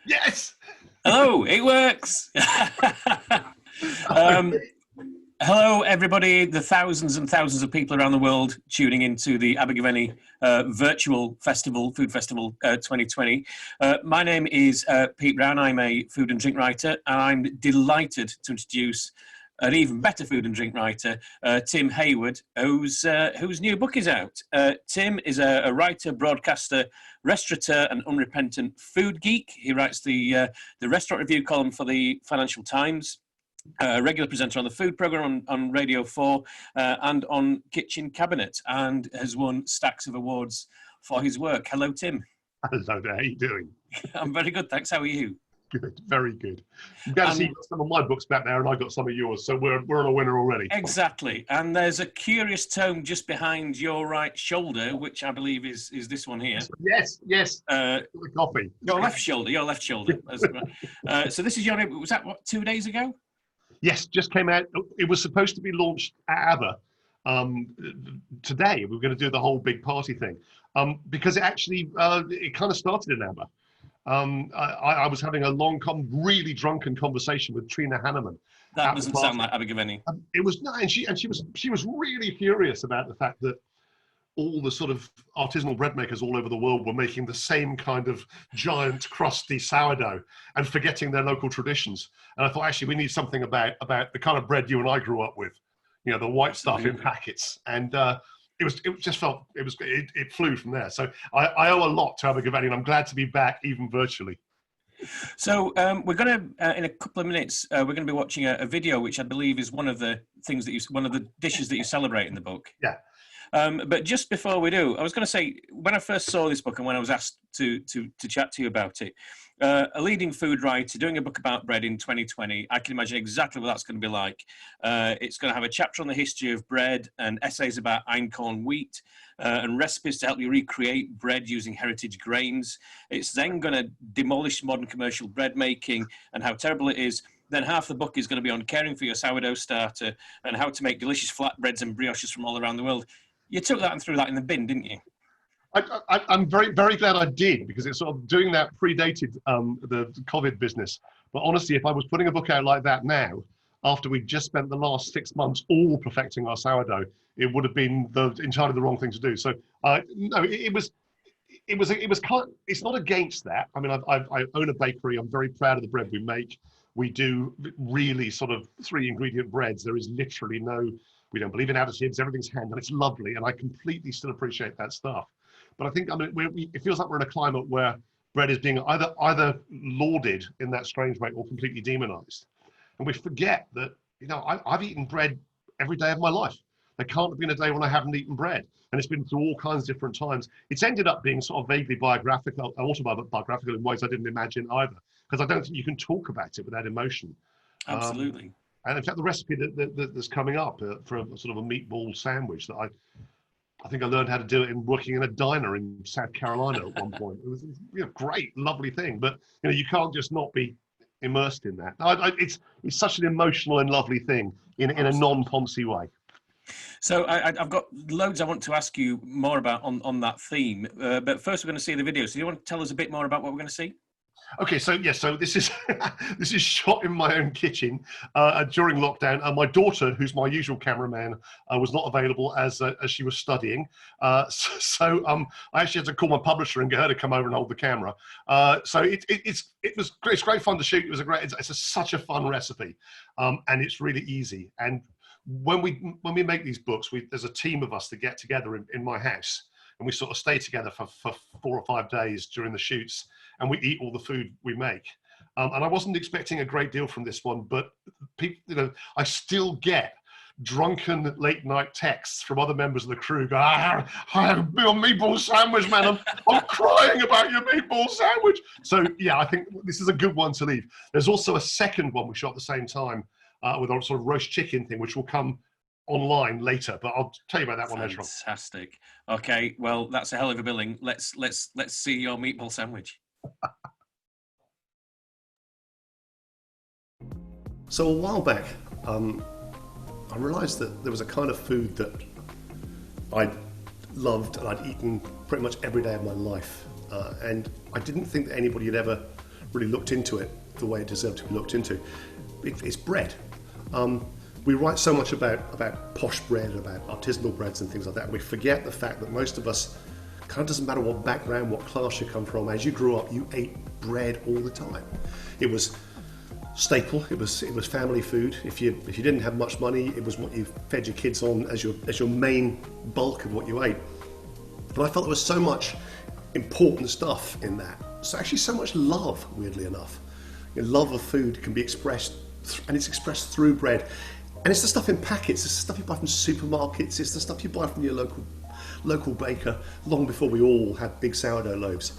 Yes. Hello, it works. um, hello, everybody, the thousands and thousands of people around the world tuning into the Abergavenny virtual festival, Food Festival 2020. My name is Pete Brown. I'm a food and drink writer, and I'm delighted to introduce an even better food and drink writer, Tim Hayward, whose new book is out. Tim is a writer, broadcaster, restaurateur, and unrepentant food geek. He writes the restaurant review column for the Financial Times, a regular presenter on the food programme on Radio 4 and on Kitchen Cabinet, and has won stacks of awards for his work. Hello, Tim. Hello there, how are you doing? I'm very good, thanks. How are you? Good, very good. I'm glad to see you got some of my books back there and I got some of yours, so we're on a winner already. Exactly, and there's a curious tome just behind your right shoulder, which I believe is this one here. Yes. The coffee. Your left shoulder. So this is your, was that what, 2 days ago? Yes, just came out. It was supposed to be launched at Aber today. We were going to do the whole big party thing because it actually it kind of started in Aber. I was having a long, really drunken conversation with Trina Hanneman. That doesn't sound like Abergavenny. It was not, and she was really furious about the fact that all the sort of artisanal bread makers all over the world were making the same kind of giant, crusty sourdough and forgetting their local traditions. And I thought, actually, we need something about the kind of bread you and I grew up with, you know, the white stuff in packets. And it flew from there. So I owe a lot to Abergavenny, and I'm glad to be back, even virtually. So we're going to, in a couple of minutes, we're going to be watching a video, which I believe is one of the dishes that you celebrate in the book. Yeah. But just before we do, I was going to say, when I first saw this book and when I was asked to chat to you about it, a leading food writer doing a book about bread in 2020, I can imagine exactly what that's going to be like. It's going to have a chapter on the history of bread and essays about einkorn wheat and recipes to help you recreate bread using heritage grains. It's then going to demolish modern commercial bread making and how terrible it is. Then half the book is going to be on caring for your sourdough starter and how to make delicious flatbreads and brioches from all around the world. You took that and threw that in the bin, didn't you? I'm very, very glad I did, because it's sort of doing that predated the COVID business. But honestly, if I was putting a book out like that now, after we'd just spent the last 6 months all perfecting our sourdough, it would have been entirely the wrong thing to do. So no, it was kind. It's not against that. I mean, I own a bakery. I'm very proud of the bread we make. We do really sort of 3 ingredient breads. There is literally no. We don't believe in additives. Everything's hand, and it's lovely, and I completely still appreciate that stuff. But I think, I mean, it feels like we're in a climate where bread is being either lauded in that strange way or completely demonized, and we forget that, you know, I've eaten bread every day of my life. There can't have been a day when I haven't eaten bread, and it's been through all kinds of different times. It's ended up being sort of vaguely biographical, autobiographical in ways I didn't imagine either, because I don't think you can talk about it without emotion. Absolutely. And in fact, the recipe that's coming up for a sort of a meatball sandwich that I think I learned how to do it in working in a diner in South Carolina at one point. It was a great, lovely thing, but you know, you can't just not be immersed in that. It's such an emotional and lovely thing in a non-Ponzi way. So I've got loads I want to ask you more about on that theme, but first we're going to see the video. So do you want to tell us a bit more about what we're going to see? Okay, so yes, so this is this is shot in my own kitchen during lockdown. My daughter, who's my usual cameraman, was not available as she was studying. I actually had to call my publisher and get her to come over and hold the camera. So it's great fun to shoot. It's such a fun recipe, and it's really easy. And when we make these books, there's a team of us that get together in my house. And we sort of stay together for 4 or 5 days during the shoots, and we eat all the food we make. And I wasn't expecting a great deal from this one, but people, you know, I still get drunken late night texts from other members of the crew going, I have your meatball sandwich, man. I'm crying about your meatball sandwich. So yeah, I think this is a good one to leave. There's also a second one we shot at the same time with our sort of roast chicken thing, which will come online later, but I'll tell you about that one later on. Fantastic. Okay, well, that's a hell of a billing. Let's see your meatball sandwich. So a while back, I realised that there was a kind of food that I loved and I'd eaten pretty much every day of my life, and I didn't think that anybody had ever really looked into it the way it deserved to be looked into. It's bread. We write so much about posh bread, about artisanal breads and things like that, and we forget the fact that most of us, kind of doesn't matter what background, what class you come from, as you grew up, you ate bread all the time. It was staple, it was family food. If you didn't have much money, it was what you fed your kids on as your main bulk of what you ate. And I felt there was so much important stuff in that. So actually so much love, weirdly enough. Your love of food can be expressed, and it's expressed through bread. And it's the stuff in packets, it's the stuff you buy from supermarkets, it's the stuff you buy from your local baker, long before we all had big sourdough loaves.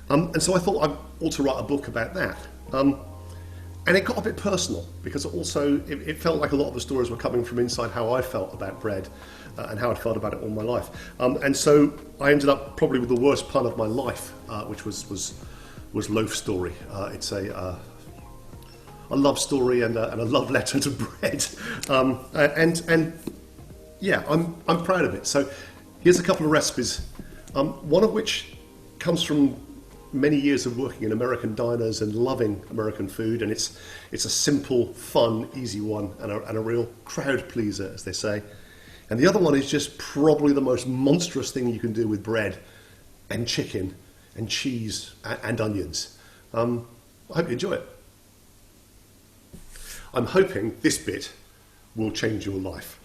And so I thought I ought to write a book about that. And it got a bit personal, because also it felt like a lot of the stories were coming from inside how I felt about bread and how I felt about it all my life. And so I ended up probably with the worst pun of my life, which was Loaf story. It's a love story and a love letter to bread. And yeah, I'm proud of it. So here's a couple of recipes, one of which comes from many years of working in American diners and loving American food, and it's a simple, fun, easy one, and a real crowd pleaser, as they say. And the other one is just probably the most monstrous thing you can do with bread and chicken and cheese and onions. I hope you enjoy it. I'm hoping this bit will change your life.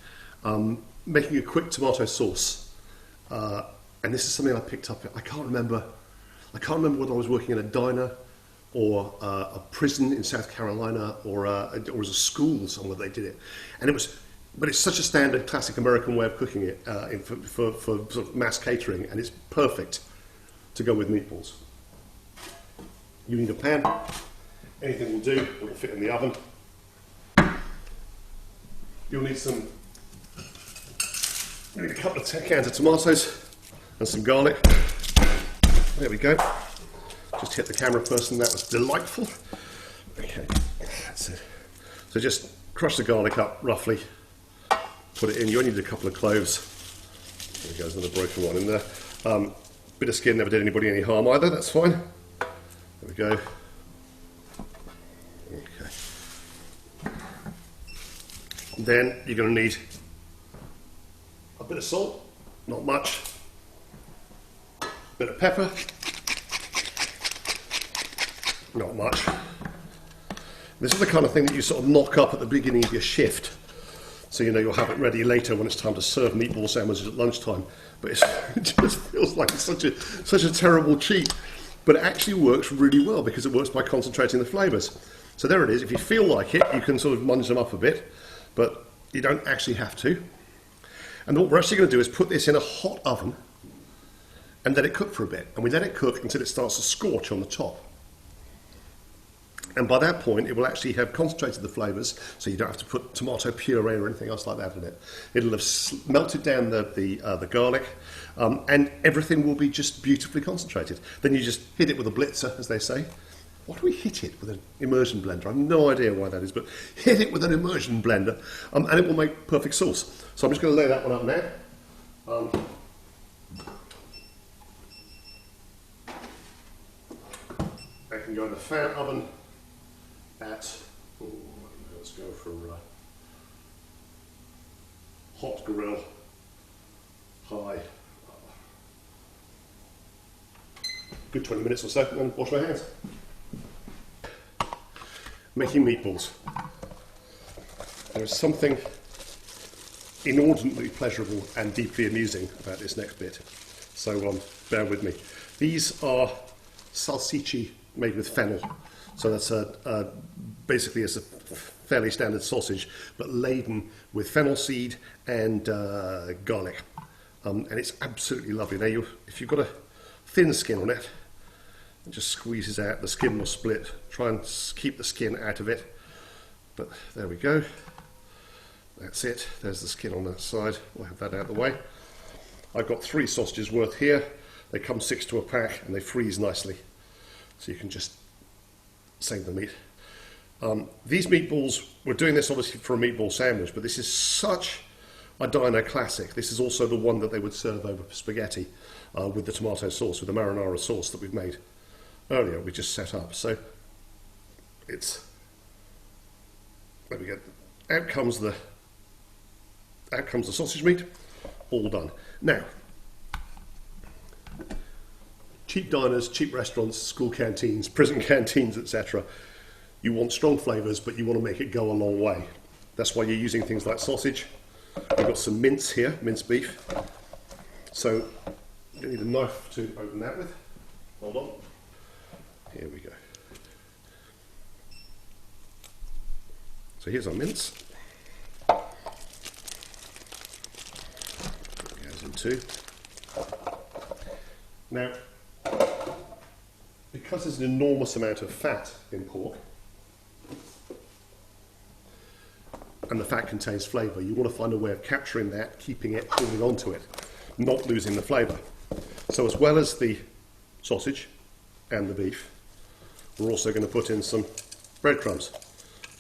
Making a quick tomato sauce, and this is something I picked up. I can't remember whether I was working in a diner or a prison in South Carolina or it was a school somewhere they did it, but it's such a standard classic American way of cooking it for sort of mass catering, and it's perfect to go with meatballs. You need a pan. Anything will do. It will fit in the oven. You'll need a couple of cans of tomatoes and some garlic. There we go. Just hit the camera person, that was delightful. Okay, that's it. So just crush the garlic up roughly, put it in. You only need a couple of cloves. There goes another broken one in there. Bit of skin never did anybody any harm either, that's fine. There we go. Okay. Then you're going to need a bit of salt, not much. A bit of pepper, not much. This is the kind of thing that you sort of knock up at the beginning of your shift, so you know you'll have it ready later when it's time to serve meatball sandwiches at lunchtime. But it just feels like it's such a terrible cheat. But it actually works really well because it works by concentrating the flavours. So there it is. If you feel like it, you can sort of munge them up a bit, but you don't actually have to. And what we're actually going to do is put this in a hot oven and let it cook for a bit. And we let it cook until it starts to scorch on the top. And by that point, it will actually have concentrated the flavours, so you don't have to put tomato puree or anything else like that in it. It'll have melted down the garlic, and everything will be just beautifully concentrated. Then you just hit it with a blitzer, as they say. Why do we hit it with an immersion blender? I have no idea why that is, but hit it with an immersion blender, and it will make perfect sauce. So I'm just going to lay that one up now. I can go in the fan oven at, let's go for hot grill, high, good 20 minutes or so, and then wash my hands. Making meatballs. There is something inordinately pleasurable and deeply amusing about this next bit, so bear with me. These are salsicci made with fennel. So that's basically it's a fairly standard sausage, but laden with fennel seed and garlic. And it's absolutely lovely. Now, if you've got a thin skin on it, it just squeezes out, the skin will split. Try and keep the skin out of it. But there we go. That's it. There's the skin on that side. We'll have that out of the way. I've got 3 sausages worth here. They come 6 to a pack and they freeze nicely. So you can just save the meat. These meatballs, we're doing this obviously for a meatball sandwich, but this is such a diner classic. This is also the one that they would serve over spaghetti with the tomato sauce, with the marinara sauce that we've made earlier, we just set up. So it's, there we go. Out comes the sausage meat, all done. Now, cheap diners, cheap restaurants, school canteens, prison canteens, etc. You want strong flavours, but you want to make it go a long way. That's why you're using things like sausage. We've got some mince here, minced beef. So you need a knife to open that with. Hold on. Here we go. So here's our mince. Goes in two. Now, because there's an enormous amount of fat in pork, and the fat contains flavour, you want to find a way of capturing that, keeping it, holding on to it, not losing the flavour. So as well as the sausage and the beef, we're also going to put in some breadcrumbs.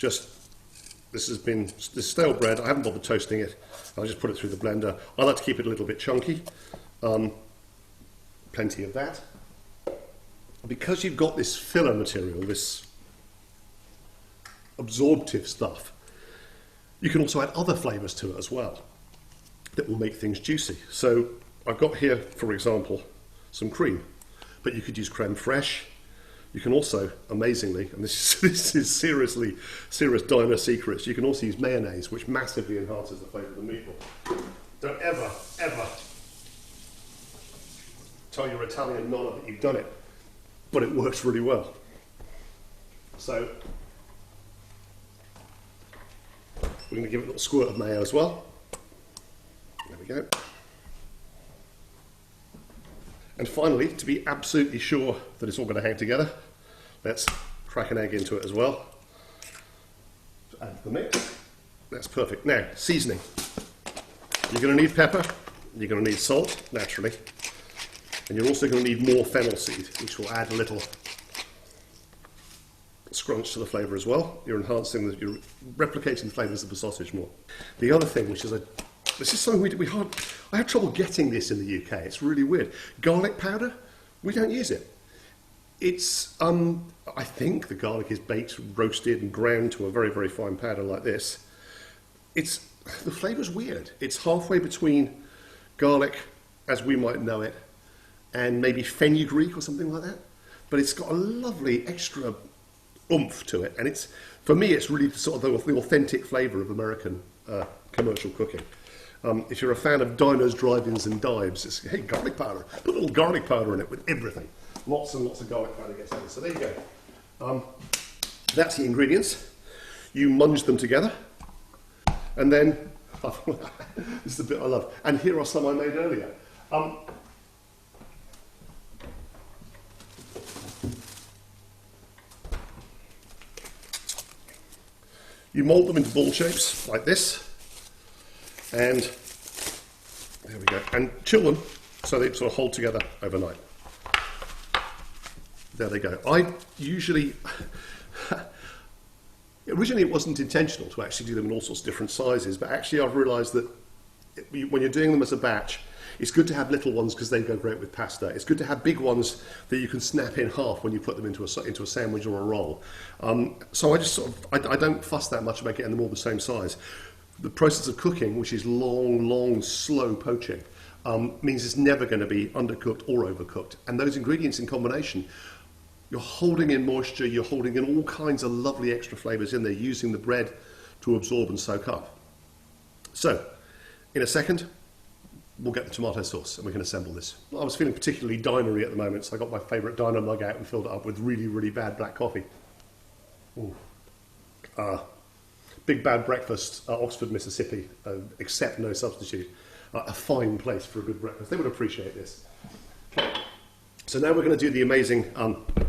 This is stale bread. I haven't bothered toasting it. I'll just put it through the blender. I like to keep it a little bit chunky. Plenty of that. Because you've got this filler material, this absorptive stuff, you can also add other flavours to it as well that will make things juicy. So I've got here, for example, some cream, but you could use creme fraiche. You can also, amazingly, and this is serious diner secrets, you can also use mayonnaise, which massively enhances the flavour of the meatball. Don't ever tell your Italian nonna that you've done it, but it works really well. So we're going to give it a little squirt of mayo as well. There we go. And finally, to be absolutely sure that it's all going to hang together, let's crack an egg into it as well. Add to the mix. That's perfect. Now, seasoning. You're going to need pepper, you're going to need salt, naturally, and you're also going to need more fennel seed, which will add a little scrunch to the flavour as well. You're replicating the flavours of the sausage more. The other thing, which is this is something I have trouble getting this in the UK. It's really weird. Garlic powder, we don't use it. It's, I think the garlic is baked, roasted and ground to a very, very fine powder like this. The flavour's weird. It's halfway between garlic, as we might know it, and maybe fenugreek or something like that. But it's got a lovely extra oomph to it. And for me, it's really sort of the authentic flavour of American commercial cooking. If you're a fan of diners, drive-ins and dives, it's, hey, garlic powder. Put a little garlic powder in it with everything. Lots and lots of garlic powder gets in. So there you go. That's the ingredients. You munge them together. And then, this is the bit I love. And here are some I made earlier. You mould them into ball shapes like this. And there we go. And chill them so they sort of hold together overnight. There they go. Originally it wasn't intentional to actually do them in all sorts of different sizes, but actually I've realised that when you're doing them as a batch, it's good to have little ones because they go great with pasta. It's good to have big ones that you can snap in half when you put them into a sandwich or a roll. So I don't fuss that much about getting them all the same size. The process of cooking, which is long, slow poaching, means it's never going to be undercooked or overcooked. And those ingredients in combination, you're holding in moisture, you're holding in all kinds of lovely extra flavours in there, using the bread to absorb and soak up. So, in a second, we'll get the tomato sauce and we can assemble this. I was feeling particularly dinery at the moment, so I got my favourite diner mug out and filled it up with really, really bad black coffee. Ooh. Big Bad Breakfast, Oxford, Mississippi, accept no substitute. A fine place for a good breakfast. They would appreciate this. Okay. So now we're going to do the amazing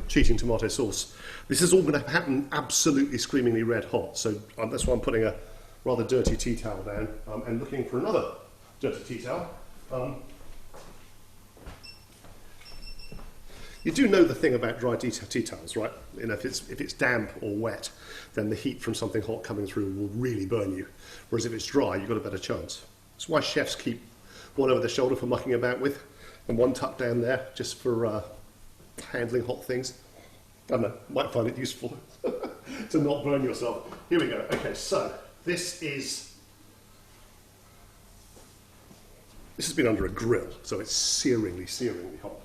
cheating tomato sauce. This is all going to happen absolutely screamingly red hot. So that's why I'm putting a rather dirty tea towel down and looking for another dirty tea towel. You do know the thing about dry tea towels, right? You know, if it's damp or wet, then the heat from something hot coming through will really burn you. Whereas if it's dry, you've got a better chance. That's why chefs keep one over their shoulder for mucking about with, and one tucked down there just for handling hot things. I don't know, might find it useful. to not burn yourself. Here we go. Okay, so this has been under a grill, so it's searingly hot.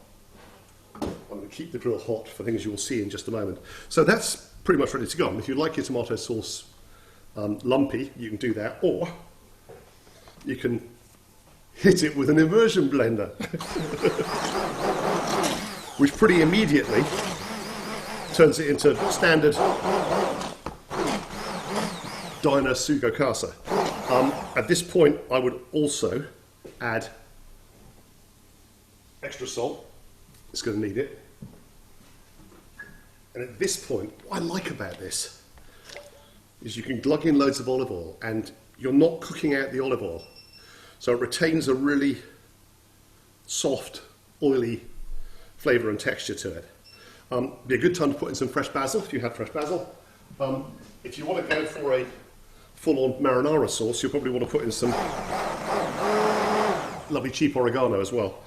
I'm going to keep the grill hot for things you will see in just a moment. So that's pretty much ready to go. And if you like your tomato sauce lumpy, you can do that, or you can hit it with an immersion blender, which pretty immediately turns it into standard diner sugokasa. At this point, I would also add extra salt. It's going to need it. And at this point, what I like about this is you can glug in loads of olive oil, and you're not cooking out the olive oil. So it retains a really soft, oily flavour and texture to it. Be a good time to put in some fresh basil, if you have fresh basil. If you want to go for a full-on marinara sauce, you'll probably want to put in some lovely cheap oregano as well.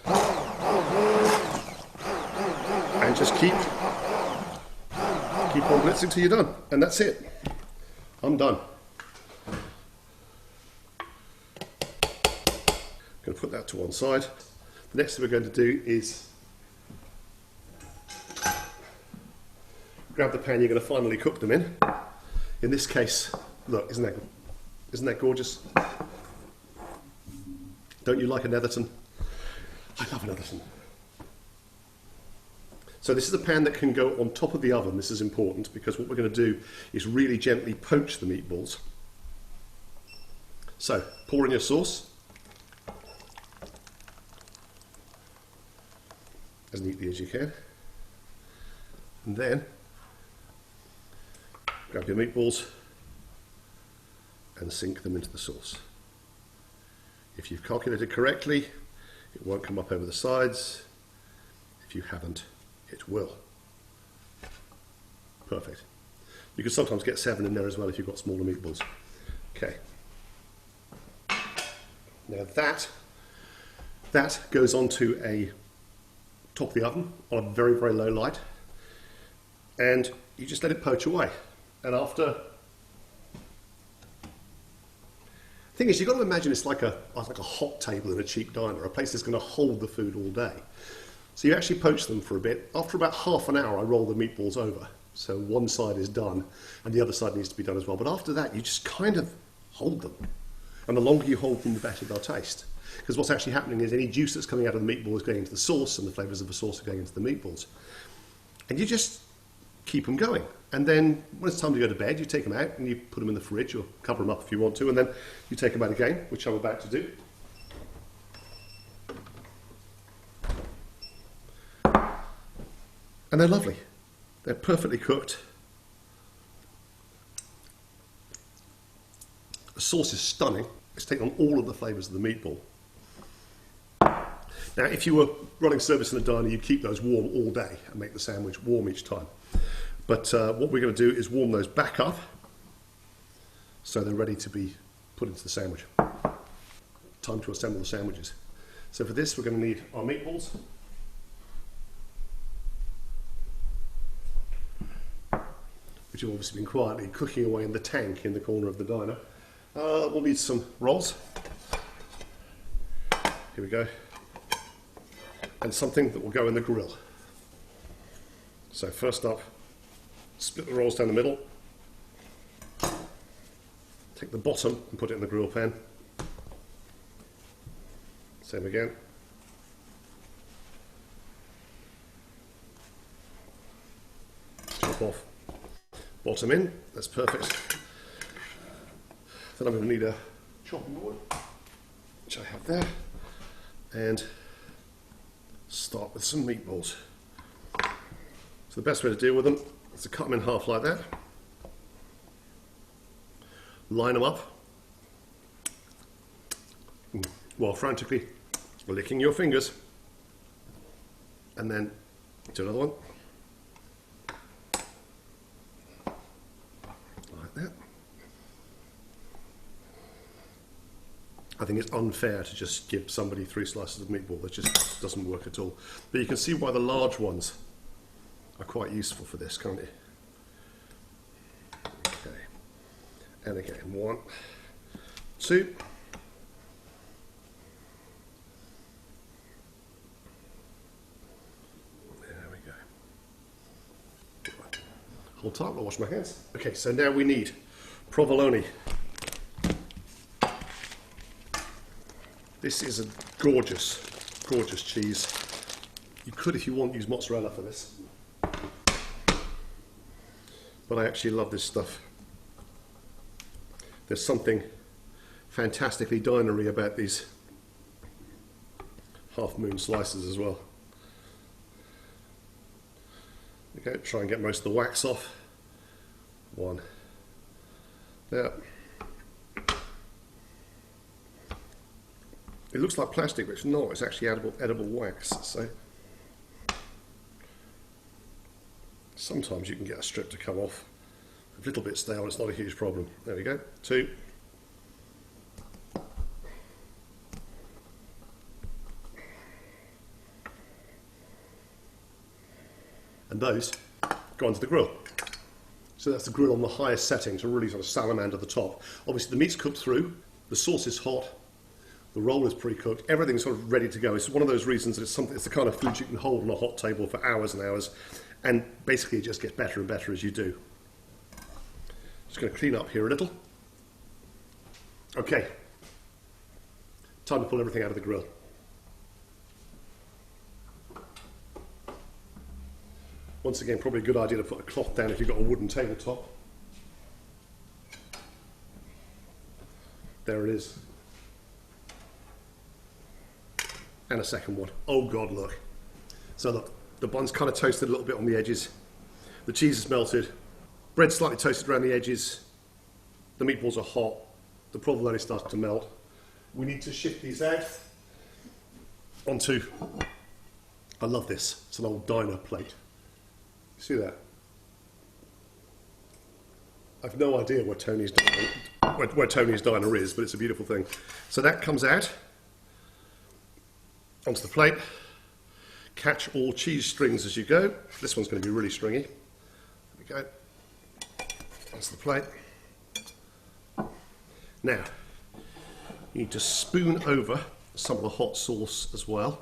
And just keep on blitzing till you're done. And that's it. I'm done. Going to put that to one side. The next thing we're going to do is grab the pan you're going to finally cook them in. In this case, look, isn't that gorgeous? Don't you like a Netherton? I love a Netherton. So this is a pan that can go on top of the oven. This is important because what we're going to do is really gently poach the meatballs. So pour in your sauce. As neatly as you can. And then grab your meatballs and sink them into the sauce. If you've calculated correctly, it won't come up over the sides. If you haven't, it will. Perfect. You can sometimes get 7 in there as well if you've got smaller meatballs. Okay. Now that goes onto a top of the oven on a very, very low light, and you just let it poach away. And after, the thing is, you've got to imagine it's like a hot table in a cheap diner, a place that's going to hold the food all day. So you actually poach them for a bit. After about half an hour, I roll the meatballs over. So one side is done, and the other side needs to be done as well. But after that, you just kind of hold them. And the longer you hold them, the better they'll taste. Because what's actually happening is any juice that's coming out of the meatball is going into the sauce, and the flavours of the sauce are going into the meatballs. And you just keep them going. And then when it's time to go to bed, you take them out and you put them in the fridge, or cover them up if you want to, and then you take them out again, which I'm about to do. And they're lovely. They're perfectly cooked. The sauce is stunning. It's taken on all of the flavours of the meatball. Now, if you were running service in a diner, you'd keep those warm all day and make the sandwich warm each time. But what we're going to do is warm those back up so they're ready to be put into the sandwich. Time to assemble the sandwiches. So for this, we're going to need our meatballs. Which have obviously been quietly cooking away in the tank in the corner of the diner. We'll need some rolls. Here we go. And something that will go in the grill. So first up, split the rolls down the middle. Take the bottom and put it in the grill pan. Same again. Chop off. Bottom in, that's perfect. Then I'm going to need a chopping board, which I have there, and start with some meatballs. So the best way to deal with them is to cut them in half like that, line them up, while frantically licking your fingers, and then do another one. I think it's unfair to just give somebody 3 slices of meatball. That just doesn't work at all. But you can see why the large ones are quite useful for this, can't you? And again, 1, 2. There we go. Hold tight, I'll wash my hands. Okay, so now we need provolone. This is a gorgeous, gorgeous cheese. You could, if you want, use mozzarella for this. But I actually love this stuff. There's something fantastically dinery about these half-moon slices as well. Okay, try and get most of the wax off. 1. There. It looks like plastic, but it's not. It's actually edible wax. So sometimes you can get a strip to come off a little bit stale. It's not a huge problem. There we go. 2. And those go onto the grill. So that's the grill on the highest setting to really sort of salamander the top. Obviously the meat's cooked through, the sauce is hot, the roll is pre-cooked, everything's sort of ready to go. It's one of those reasons that it's the kind of food you can hold on a hot table for hours and hours, and basically it just gets better and better as you do. Just going to clean up here a little. Okay, time to pull everything out of the grill. Once again, probably a good idea to put a cloth down if you've got a wooden tabletop. There it is. And a second one. Oh God, look. So look, the bun's kind of toasted a little bit on the edges. The cheese is melted. Bread slightly toasted around the edges. The meatballs are hot. The provolone starts to melt. We need to shift these out onto, I love this, it's an old diner plate. See that? I've no idea where Tony's diner is, but it's a beautiful thing. So that comes out onto the plate. Catch all cheese strings as you go. This one's going to be really stringy. There we go. Onto the plate. Now, you need to spoon over some of the hot sauce as well.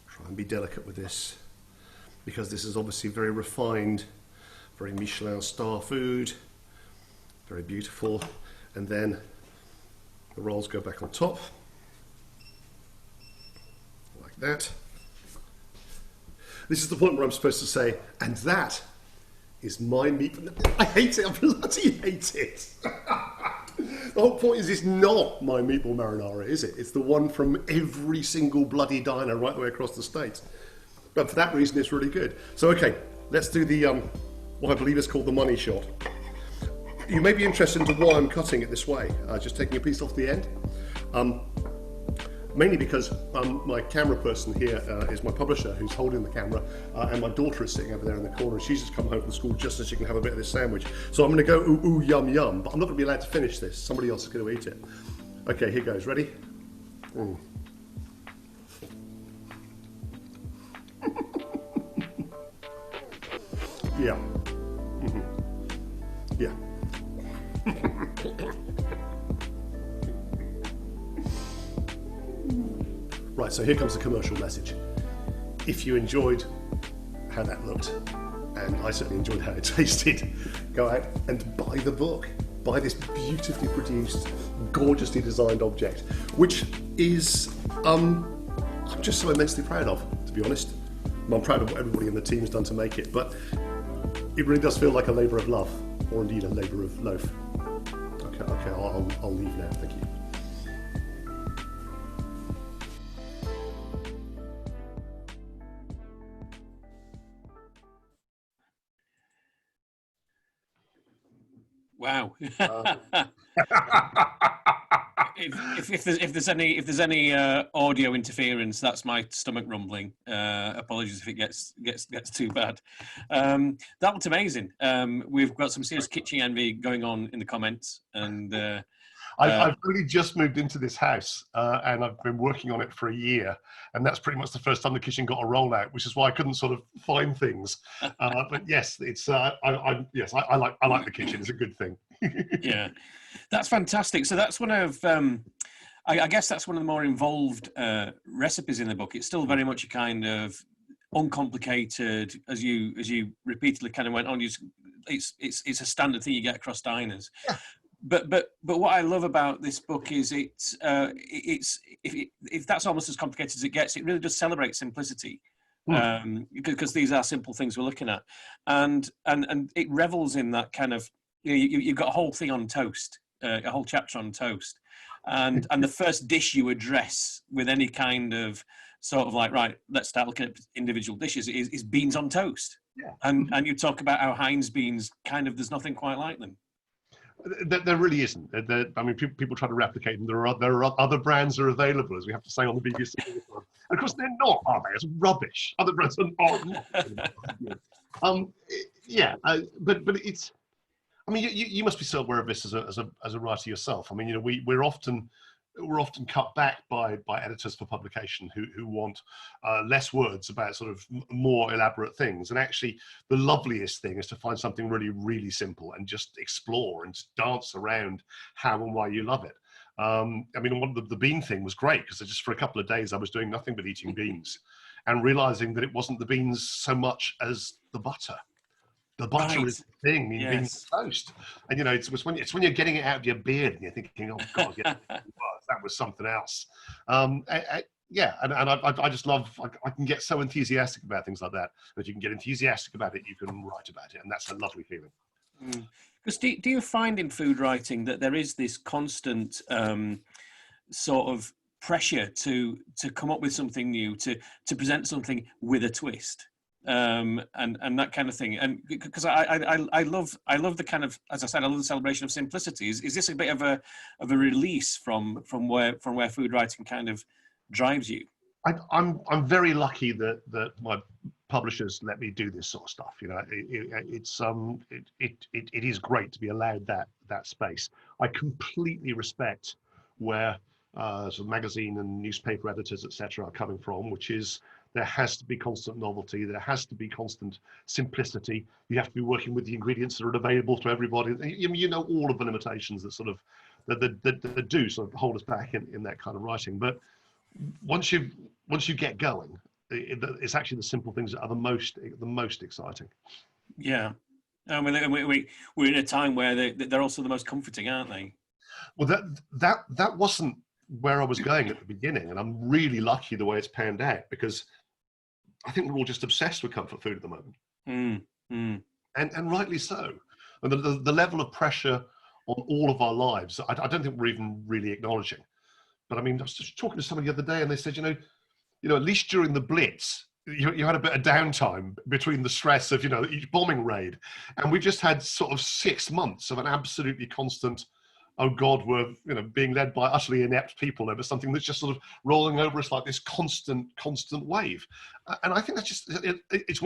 Try and be delicate with this, because this is obviously very refined, very Michelin star food, very beautiful. And then the rolls go back on top, like that. This is the point where I'm supposed to say, and that is my meat. I hate it, I bloody hate it. The whole point is it's not my meatball marinara, is it? It's the one from every single bloody diner right the way across the States. But for that reason, it's really good. So, okay, let's do the, what I believe is called the money shot. You may be interested into why I'm cutting it this way, just taking a piece off the end. Mainly because my camera person here is my publisher who's holding the camera, and my daughter is sitting over there in the corner, and she's just come home from school just so she can have a bit of this sandwich. So I'm going to go ooh, ooh, yum, yum, but I'm not going to be allowed to finish this. Somebody else is going to eat it. Okay, here goes. Ready? Mm. Yeah. Mm-hmm. Yeah. Right, so here comes the commercial message. If you enjoyed how that looked, and I certainly enjoyed how it tasted, go out and buy the book. Buy this beautifully produced, gorgeously designed object, which is, I'm just so immensely proud of, to be honest. I'm proud of what everybody in the team's done to make it, but it really does feel like a labour of love, or indeed a labour of loaf. Okay, I'll leave now, thank you. Wow. If there's any audio interference, that's my stomach rumbling. Apologies if it gets too bad. That looked amazing. We've got some serious kitchen envy going on in the comments, and I've only just moved into this house, and I've been working on it for a year, and that's pretty much the first time the kitchen got a rollout, which is why I couldn't sort of find things. But yes, it's I like the kitchen. It's a good thing. Yeah, that's fantastic. So that's one of I guess that's one of the more involved recipes in the book. It's still very much a kind of uncomplicated, as you repeatedly kind of went on. It's a standard thing you get across diners. Yeah. But what I love about this book is it's if that's almost as complicated as it gets, it really does celebrate simplicity. Because these are simple things we're looking at, and it revels in that kind of, you've got a whole thing on toast, a whole chapter on toast, and the first dish you address with any kind of sort of like, right, let's start looking at individual dishes, is beans on toast. Yeah. And you talk about how Heinz beans, kind of, there's nothing quite like them. There really isn't. I mean, people try to replicate them. There are other brands are available, as we have to say on the BBC. And of course, they're not, are they? It's rubbish. Other brands are not. But it's. I mean, you must be so aware of this as a writer yourself. I mean, we're often cut back by editors for publication who want less words about sort of more elaborate things. And actually, the loveliest thing is to find something really, really simple and just explore and just dance around how and why you love it. I mean, the bean thing was great because just for a couple of days I was doing nothing but eating beans and realizing that it wasn't the beans so much as the butter. The butter is the thing in beans toast, and it's when you're getting it out of your beard and you're thinking, oh God, yeah, that was something else. And I just love. I can get so enthusiastic about things like that. But if you can get enthusiastic about it, you can write about it, and that's a lovely feeling. Because do you find in food writing that there is this constant sort of pressure to come up with something new, to present something with a twist? And that kind of thing, and because I love the kind of, as I said, I love the celebration of simplicity. Is this a bit of a release from where food writing kind of drives you? I'm very lucky that my publishers let me do this sort of stuff. It is great to be allowed that space. I completely respect where sort of magazine and newspaper editors, etc., are coming from, which is, there has to be constant novelty. There has to be constant simplicity. You have to be working with the ingredients that are available to everybody. All of the limitations that sort of that do sort of hold us back in that kind of writing. But once you get going, it's actually the simple things that are the most exciting. Yeah, I mean, we're in a time where they're also the most comforting, aren't they? Well, that wasn't where I was going at the beginning, and I'm really lucky the way it's panned out, because I think we're all just obsessed with comfort food at the moment, and rightly so. And the level of pressure on all of our lives, I don't think we're even really acknowledging. But I mean, I was just talking to somebody the other day, and they said, at least during the Blitz, you had a bit of downtime between the stress of each bombing raid, and we just had sort of 6 months of an absolutely constant, oh God, we're being led by utterly inept people over something that's just sort of rolling over us like this constant wave. And I think that's just, it's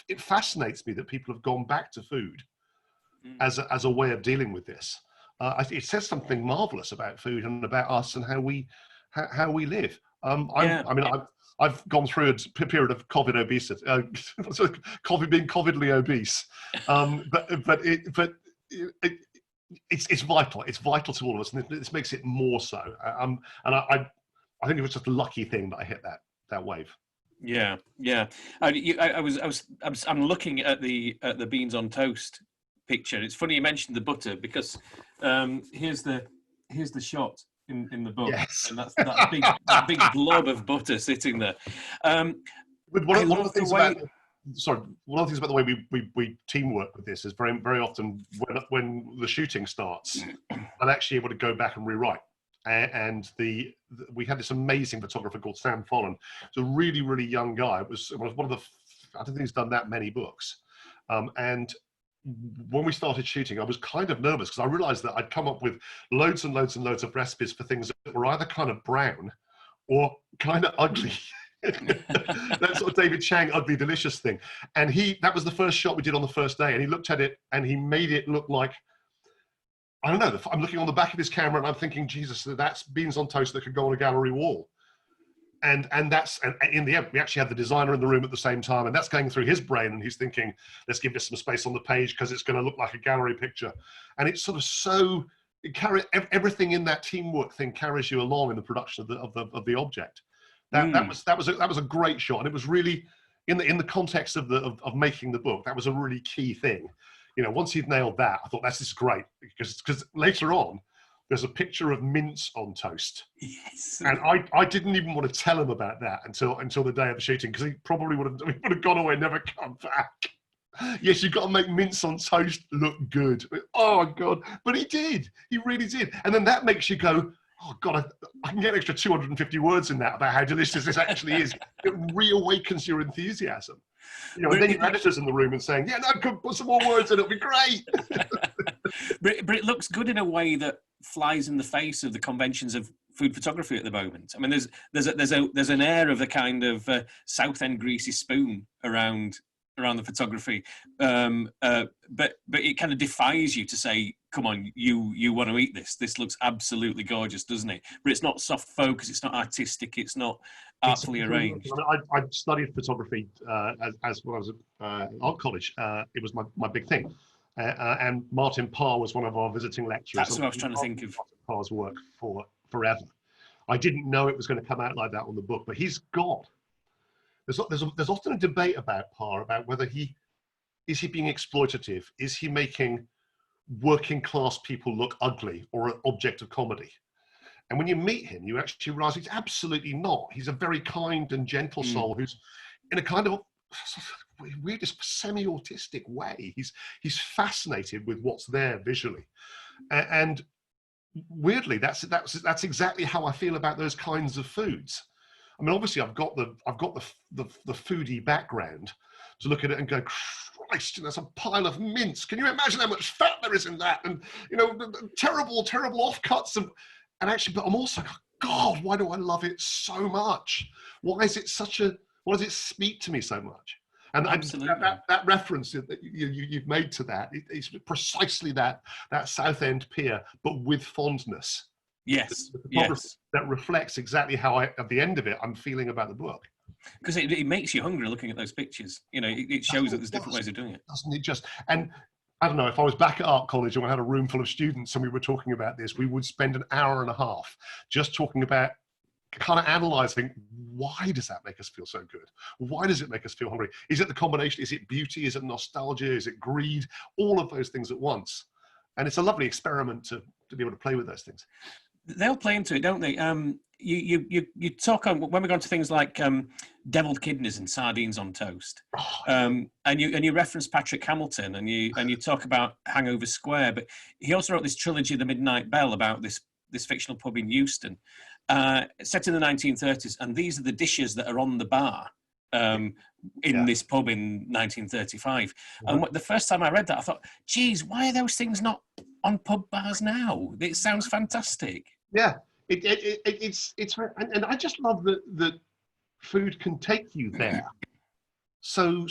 it fascinates me that people have gone back to food as a way of dealing with this. It says something marvelous about food and about us and how we live. I've gone through a period of COVID obesity, being COVIDly obese, it's vital. It's vital to all of us, and this makes it more so. And I think it was just a lucky thing that I hit that wave. Yeah. I'm looking at the beans on toast picture. It's funny you mentioned the butter, because here's the shot in the book, yes. And that's that big blob of butter sitting there. One of the things about the way we teamwork with this is very, very often when the shooting starts, I'm actually able to go back and rewrite. And we had this amazing photographer called Sam Follen. It's a really, really young guy. It was one of the, I don't think he's done that many books. And when we started shooting, I was kind of nervous because I realized that I'd come up with loads and loads and loads of recipes for things that were either kind of brown or kind of ugly. That sort of David Chang ugly delicious thing. And that was the first shot we did on the first day, and he looked at it and he made it look like I don't know. I'm looking on the back of his camera and I'm thinking, Jesus, that's beans on toast that could go on a gallery wall. And in the end, we actually had the designer in the room at the same time, and that's going through his brain, and he's thinking, let's give this some space on the page because it's going to look like a gallery picture. And it's sort of everything in that teamwork thing carries you along in the production of the object. That was a great shot, and it was really in the context of making the book. That was a really key thing. You know, once he'd nailed that, I thought this is great because later on there's a picture of mince on toast. Yes. And I didn't even want to tell him about that until the day of the shooting, because he probably would have gone away and never come back. Yes, you've got to make mince on toast look good. Oh God, but he did. He really did. And then that makes you go, oh God, I can get an extra 250 words in that about how delicious this actually is. It reawakens your enthusiasm. You know, and then your editor's in the room and saying, yeah, no, put some more words in, it'll be great. But it looks good in a way that flies in the face of the conventions of food photography at the moment. I mean, there's an air of a kind of Southend greasy spoon around the photography, but it kind of defies you to say, come on, you want to eat this. This looks absolutely gorgeous, doesn't it? But it's not soft focus. It's not artistic. It's not artfully arranged. I studied photography as when I was at art college. It was my big thing. And Martin Parr was one of our visiting lecturers. That's what I was trying to think of. Martin Parr's work for forever. I didn't know it was going to come out like that on the book, but he's got. There's often a debate about Parr, about whether is he being exploitative? Is he making working class people look ugly or an object of comedy? And when you meet him, you actually realize he's absolutely not. He's a very kind and gentle soul who's in a kind of weirdest semi-autistic way. He's fascinated with what's there visually, and weirdly, that's exactly how I feel about those kinds of foods. I mean, obviously, I've got the foodie background to look at it and go, Christ, there's a pile of mince. Can you imagine how much fat there is in that? And you know, the terrible offcuts and actually, but I'm also, God, why do I love it so much? Why does it speak to me so much? And absolutely, that reference that you've made to that, it's precisely that Southend pier, but with fondness. Yes, yes. That reflects exactly how at the end of it, I'm feeling about the book. Because it makes you hungry looking at those pictures. You know, it shows that there's different ways of doing it. Doesn't it just? And I don't know, if I was back at art college and we had a room full of students and we were talking about this, we would spend an hour and a half just talking about kind of analyzing, why does that make us feel so good? Why does it make us feel hungry? Is it the combination? Is it beauty? Is it nostalgia? Is it greed? All of those things at once. And it's a lovely experiment to be able to play with those things. They'll play into it, don't they? You talk on when we go to things like deviled kidneys and sardines on toast, and you reference Patrick Hamilton, and you talk about Hangover Square, but he also wrote this trilogy, The Midnight Bell, about this fictional pub in Euston, set in the 1930s, and these are the dishes that are on the bar in this pub in 1935. And the first time I read that, I thought, geez, why are those things not on pub bars now? It sounds fantastic. Yeah, it's and I just love that food can take you there so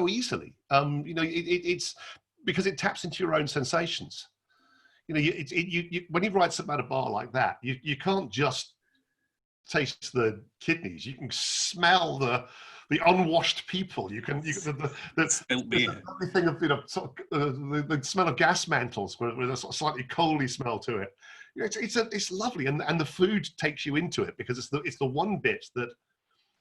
easily. You know, it's because it taps into your own sensations. You know, when he writes about a bar like that, you can't just taste the kidneys. You can smell the unwashed people. You can the thing of, you know, sort of, the smell of gas mantles with a sort of slightly coaly smell to it. You know, it's lovely, and the food takes you into it because it's the one bit that,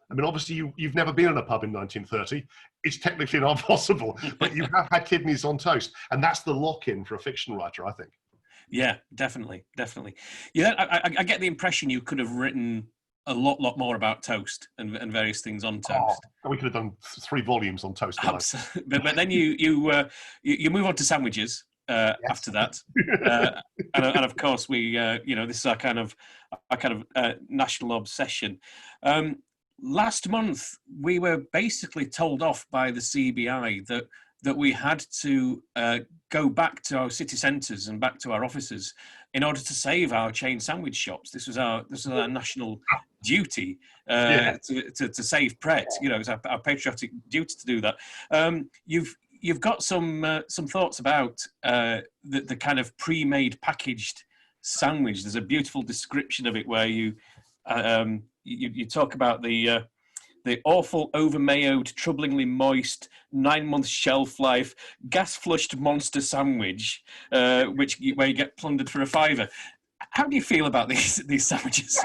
I mean, obviously you've never been in a pub in 1930. It's technically not possible, but you have had kidneys on toast, and that's the lock-in for a fiction writer, I think. Yeah, definitely. Yeah, I get the impression you could have written a lot more about toast and various things on toast. Oh, we could have done 3 volumes on toast. Absolutely. But then you move on to sandwiches after that, and of course we you know, this is our kind of national obsession. Last month we were basically told off by the CBI that we had to go back to our city centres and back to our offices in order to save our chain sandwich shops. This was our national duty to save Pret. You know, it's our patriotic duty to do that. you've got some thoughts about the kind of pre-made packaged sandwich. There's a beautiful description of it where you talk about the awful, over-mayoed, troublingly moist, 9-month shelf life, gas-flushed monster sandwich, where you get plundered for a fiver. How do you feel about these sandwiches?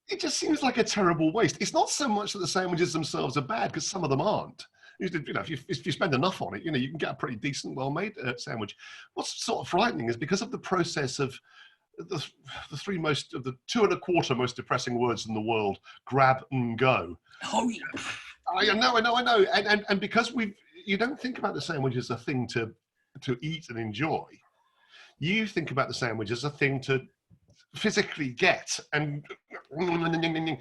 It just seems like a terrible waste. It's not so much that the sandwiches themselves are bad, because some of them aren't. If you spend enough on it, you can get a pretty decent, well-made sandwich. What's sort of frightening is because of the process of the 2.25 most depressing words in the world, grab and go. Oh, yeah. I know. And because you don't think about the sandwich as a thing to eat and enjoy. You think about the sandwich as a thing to physically get. And when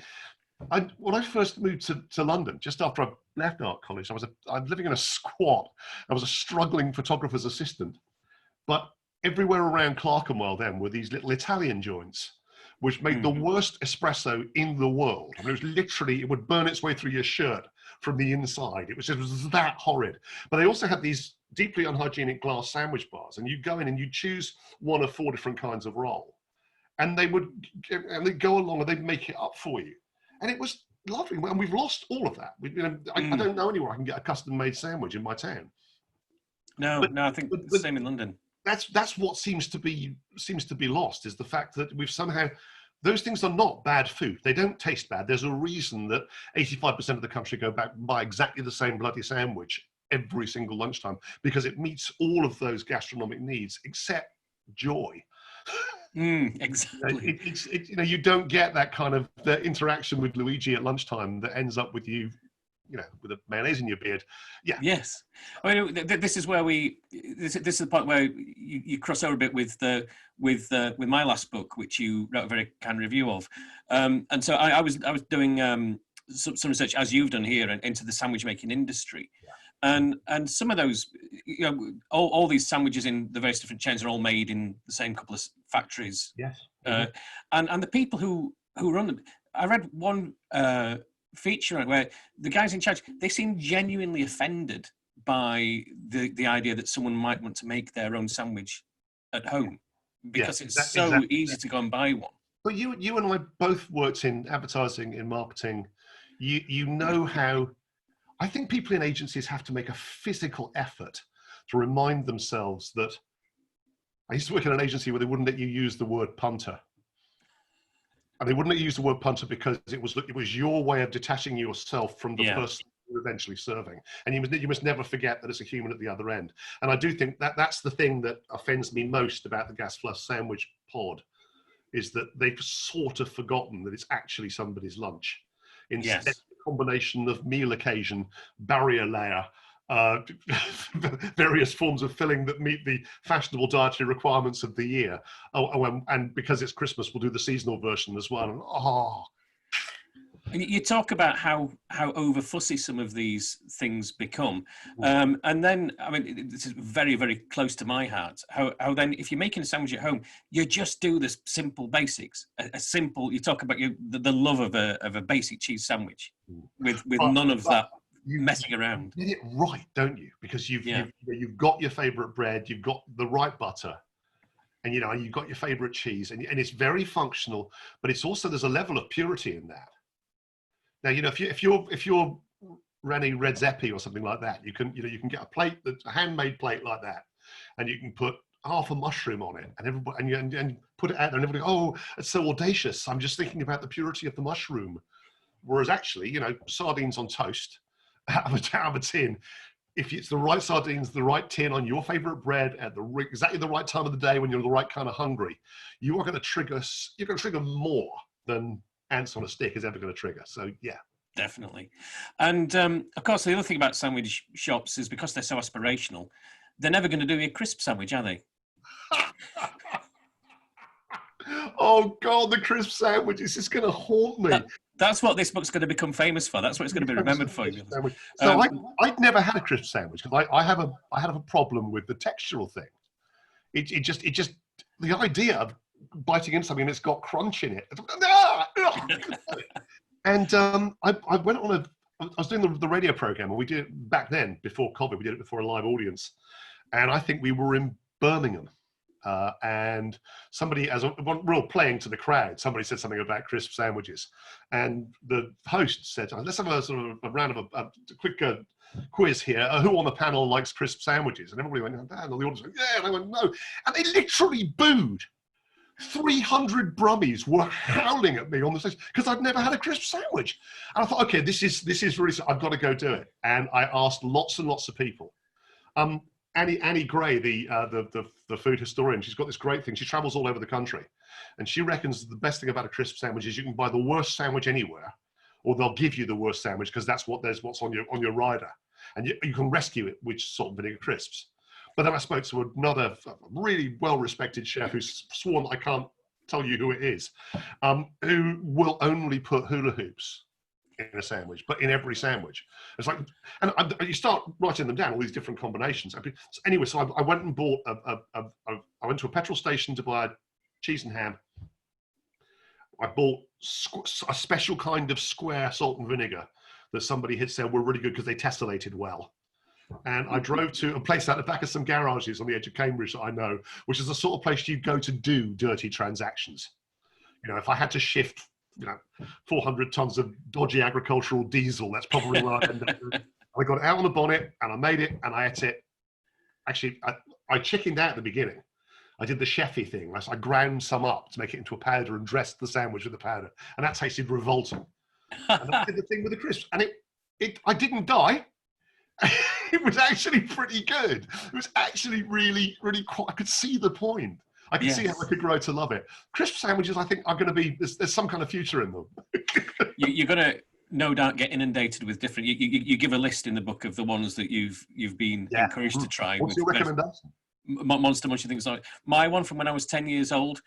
I first moved to London, just after I left art college, I was living in a squat. I was a struggling photographer's assistant. But everywhere around Clerkenwell then were these little Italian joints, which made the worst espresso in the world. I mean, it was literally, it would burn its way through your shirt from the inside. It was that horrid. But they also had these deeply unhygienic glass sandwich bars, and you'd go in and you'd choose one of 4 different kinds of roll. And they'd go along and they'd make it up for you. And it was lovely. And we've lost all of that. I don't know anywhere I can get a custom-made sandwich in my town. No, I think the same in London. That's what seems to be lost, is the fact that we've somehow, those things are not bad food. They don't taste bad. There's a reason that 85% of the country go back and buy exactly the same bloody sandwich every single lunchtime, because it meets all of those gastronomic needs except joy. Exactly. You don't get that kind of the interaction with Luigi at lunchtime that ends up with you, with a mayonnaise in your beard. Yeah. Yes. I mean, this is where this is the point where you cross over a bit with my last book, which you wrote a very kind review of. And so I was doing some research, as you've done here, into the sandwich making industry. Yeah. And some of those, all these sandwiches in the various different chains are all made in the same couple of factories. Yes. And the people who run them, I read one feature on it where the guys in charge, they seem genuinely offended by the idea that someone might want to make their own sandwich at home, because it's so easy to go and buy one. But you and I both worked in advertising, in marketing. You know how I think people in agencies have to make a physical effort to remind themselves that. I used to work in an agency where they wouldn't let you use the word punter. And they wouldn't let you use the word punter because it was your way of detaching yourself from the person you're eventually serving. And you must never forget that it's a human at the other end. And I do think that's the thing that offends me most about the gas flush sandwich pod, is that they've sort of forgotten that it's actually somebody's lunch. Instead, a combination of meal occasion, barrier layer, various forms of filling that meet the fashionable dietary requirements of the year. And because it's Christmas, we'll do the seasonal version as well. And you talk about how over fussy some of these things become, and then I mean, this is very, very close to my heart. How then, if you're making a sandwich at home, you just do the simple basics. A simple. You talk about the love of a basic cheese sandwich with none of that messing around. You get it right, don't you? Because you've got your favorite bread, you've got the right butter, and you've got your favorite cheese, and it's very functional. But it's also, there's a level of purity in that. Now, if you're Rennie Redzepi or something like that, you can get a plate, a handmade plate like that, and you can put half a mushroom on it, and everybody and put it out there, and everybody, oh, it's so audacious. I'm just thinking about the purity of the mushroom. Whereas actually, sardines on toast out of a tin. If it's the right sardines, the right tin on your favorite bread at exactly the right time of the day when you're the right kind of hungry, you're going to trigger more than ants on a stick is ever going to trigger. So yeah, definitely. And of course, the other thing about sandwich shops is because they're so aspirational, they're never going to do a crisp sandwich, are they? Oh God, the crisp sandwich is just going to haunt me. That's what this book's going to become famous for. That's what it's going to be remembered for. So I'd never had a crisp sandwich because I have a problem with the textural thing. It just the idea of biting into something that's got crunch in it. And I went on was doing the radio program, and we did it back then, before COVID. We did it before a live audience. And I think we were in Birmingham. And somebody, we were all playing to the crowd, somebody said something about crisp sandwiches. And the host said, let's have a sort of a round of a quick quiz here. Who on the panel likes crisp sandwiches? And everybody went, and the audience went, yeah. And I went, no. And they literally booed. 300 Brummies were howling at me on the stage because I'd never had a crisp sandwich. And I thought, okay, this is really, I've got to go do it. And I asked lots and lots of people. Annie Gray, the food historian, she's got this great thing. She travels all over the country, and she reckons the best thing about a crisp sandwich is you can buy the worst sandwich anywhere, or they'll give you the worst sandwich because that's what's on your rider, and you can rescue it with salt and vinegar crisps. But then I spoke to another really well-respected chef who's sworn that I can't tell you who it is, who will only put hula hoops in a sandwich, but in every sandwich. It's like, and you start writing them down, all these different combinations. Anyway, so I went and bought I went to a petrol station to buy cheese and ham. I bought a special kind of square salt and vinegar that somebody had said were really good because they tessellated well. And I drove to a place out the back of some garages on the edge of Cambridge that I know, which is the sort of place you go to do dirty transactions. You know, if I had to shift 400 tons of dodgy agricultural diesel, that's probably where I'd end up. I got it out on the bonnet and I made it and I ate it. Actually, I chickened out at the beginning. I did the chefy thing. I ground some up to make it into a powder and dressed the sandwich with the powder. And that tasted revolting. And I did the thing with the crisps. And I didn't die. It was actually pretty good. It was actually really, really quite, I could see the point. I can see how I could grow to love it. Crisp sandwiches, I think, are going to be, there's some kind of future in them. You're going to, no doubt, get inundated with different, you give a list in the book of the ones that you've been encouraged to try. What's your recommendation? Monster Munch and things like that. My one from when I was 10 years old,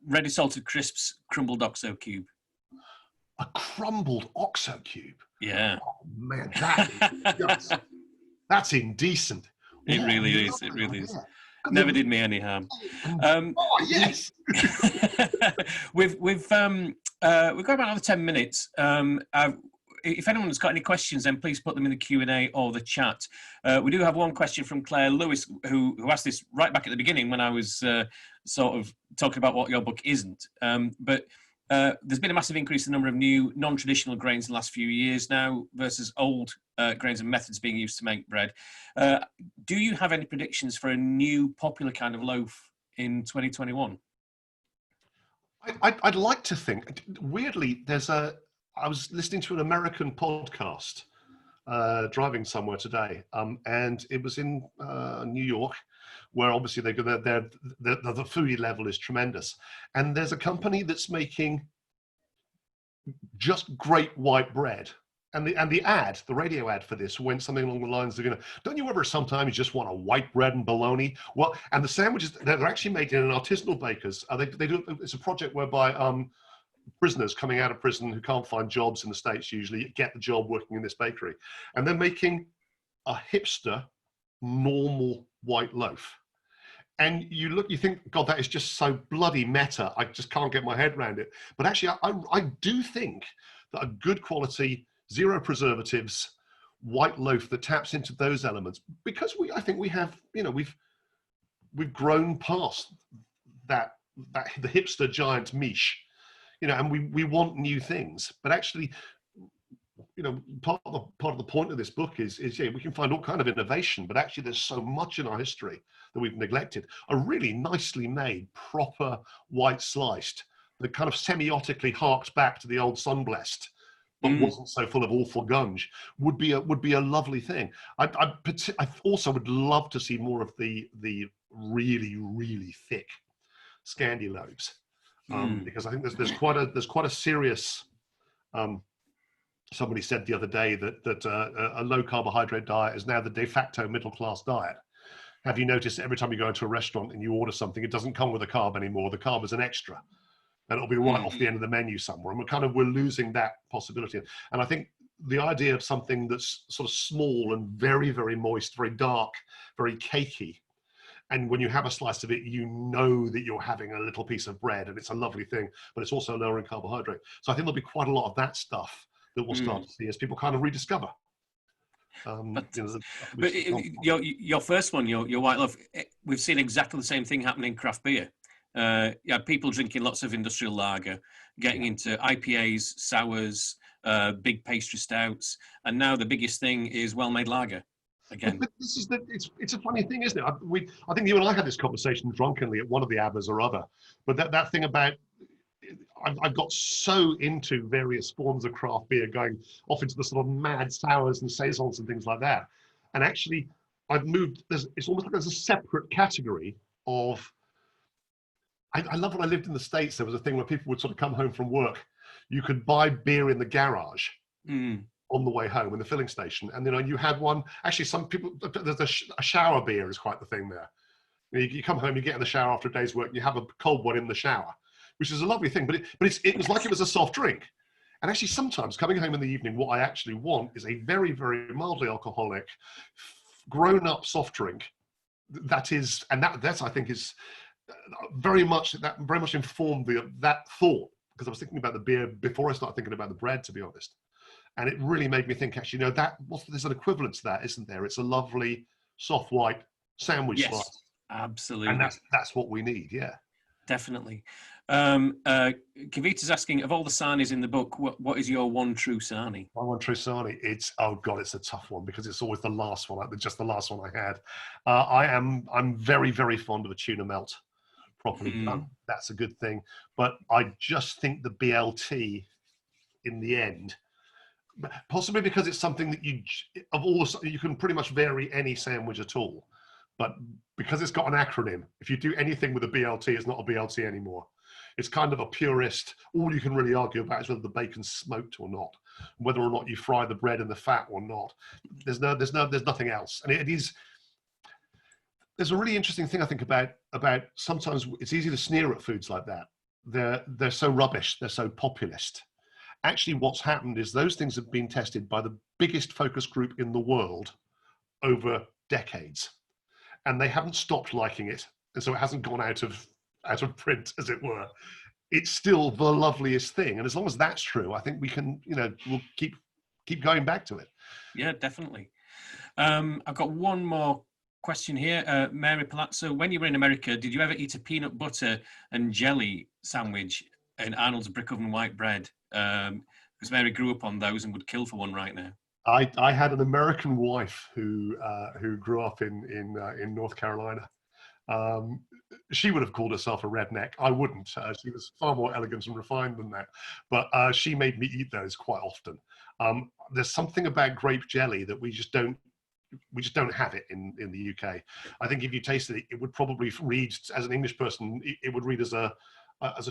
ready salted crisps, crumbled OXO cube. A crumbled OXO cube? Yeah. Oh, man, that's indecent. It really is. It really is. Never did me any harm. Oh yes. We've got about another 10 minutes. If anyone's got any questions, then please put them in the Q&A or the chat. We do have one question from Claire Lewis, who asked this right back at the beginning when I was sort of talking about what your book isn't. But there's been a massive increase in the number of new non-traditional grains in the last few years now versus old grains and methods being used to make bread. Do you have any predictions for a new popular kind of loaf in 2021? I'd like to think. Weirdly, I was listening to an American podcast driving somewhere today, and it was in New York, where obviously the foodie level is tremendous. And there's a company that's making just great white bread. And the radio ad for this went something along the lines of, don't you ever sometimes just want a white bread and bologna? Well, and the sandwiches, they're actually made in an artisanal bakers. They do, it's a project whereby prisoners coming out of prison who can't find jobs in the States usually get the job working in this bakery. And they're making a hipster, normal white loaf. And you think, God, that is just so bloody meta. I just can't get my head around it. But actually, I do think that a good quality, zero preservatives, white loaf that taps into those elements, because I think we have, we've grown past that the hipster giant niche, and we want new things. But actually, part of the point of this book is we can find all kind of innovation, but actually there's so much in our history that we've neglected. A really nicely made, proper white sliced that kind of semiotically harks back to the old Sunblessed, but wasn't so full of awful gunge, would be a lovely thing. I also would love to see more of the really, really thick Scandi loaves, because I think there's quite a serious. Somebody said the other day that a low carbohydrate diet is now the de facto middle class diet. Have you noticed that every time you go into a restaurant and you order something, it doesn't come with a carb anymore? The carb is an extra, and it'll be right off the end of the menu somewhere. And we're losing that possibility. And I think the idea of something that's sort of small and very, very moist, very dark, very cakey, and when you have a slice of it, you know that you're having a little piece of bread, and it's a lovely thing, but it's also lower in carbohydrate. So I think there'll be quite a lot of that stuff that we'll start to see as people kind of rediscover. But your first one, your White Loaf, we've seen exactly the same thing happening in craft beer. People drinking lots of industrial lager, getting into IPAs, sours, big pastry stouts, and now the biggest thing is well-made lager again. But this is it's a funny thing, isn't it? I think you and I had this conversation drunkenly at one of the Abbas or other, but that thing about I've got so into various forms of craft beer, going off into the sort of mad sours and saisons and things like that, and actually I've moved. It's almost like there's a separate category of. I love when I lived in the States. There was a thing where people would sort of come home from work. You could buy beer in the garage on the way home in the filling station. And you had one, actually some people, there's a shower beer is quite the thing there. You come home, you get in the shower after a day's work, and you have a cold one in the shower, which is a lovely thing, but it was like it was a soft drink. And actually sometimes coming home in the evening, what I actually want is a very, very mildly alcoholic, grown-up soft drink. That's I think is, very much informed that thought, because I was thinking about the beer before I started thinking about the bread, to be honest, and it really made me think, actually, there's an equivalent to that, isn't there? It's a lovely soft white sandwich slice. Absolutely, and that's what we need. Yeah, definitely. Kavita's asking, of all the sarnies in the book, what is your one true sarnie? My one true sarnie, it's a tough one, because it's always the last one, just the last one I had. I'm very, very fond of a tuna melt. Properly done, that's a good thing. But I just think the BLT, in the end, possibly because it's something that you can pretty much vary any sandwich at all. But because it's got an acronym, if you do anything with a BLT, it's not a BLT anymore. It's kind of a purist. All you can really argue about is whether the bacon's smoked or not, whether or not you fry the bread in the fat or not. There's nothing else, and it is. There's a really interesting thing I think about sometimes it's easy to sneer at foods like that. They're so rubbish, they're so populist. Actually, what's happened is those things have been tested by the biggest focus group in the world over decades, and they haven't stopped liking it, and so it hasn't gone out of print, as it were. It's still the loveliest thing, and as long as that's true, I think we can, we'll keep going back to it. Yeah, definitely. I've got one more question here. Mary Palazzo, when you were in America, did you ever eat a peanut butter and jelly sandwich in Arnold's brick oven white bread? Because Mary grew up on those and would kill for one right now. I had an American wife who grew up in North Carolina. She would have called herself a redneck. I wouldn't. She was far more elegant and refined than that. But she made me eat those quite often. There's something about grape jelly that we just don't have it in the UK. I think if you tasted it, it would probably read, as an English person, it would read as a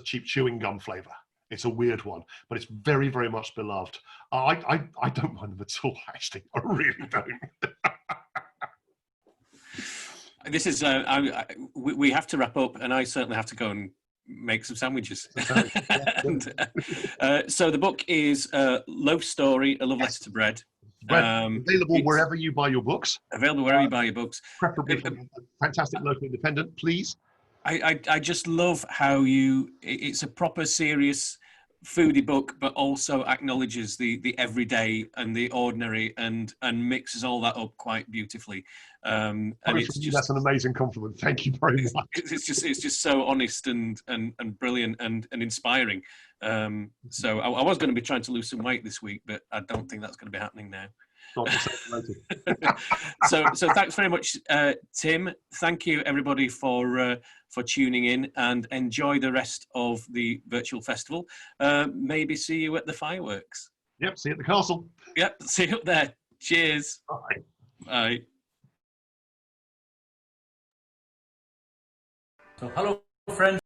cheap chewing gum flavour. It's a weird one, but it's very, very much beloved. I don't mind them at all, actually. I really don't. This is, we have to wrap up, and I certainly have to go and make some sandwiches. And, so the book is Loaf Story, A Love Letter to Bread. Available wherever you buy your books. Available wherever you buy your books. Preferably from a fantastic local independent, please. I just love how it's a proper serious foodie book, but also acknowledges the everyday and the ordinary and mixes all that up quite beautifully. And that's an amazing compliment. Thank you very much. It's just so honest and brilliant and inspiring. So I was going to be trying to lose some weight this week, but I don't think that's going to be happening now. So thanks very much, Tim. Thank you everybody for tuning in, and enjoy the rest of the virtual festival. Maybe see you at the fireworks. Yep, see you at the castle. Yep, see you up there. Cheers. Bye. Bye. So hello friends.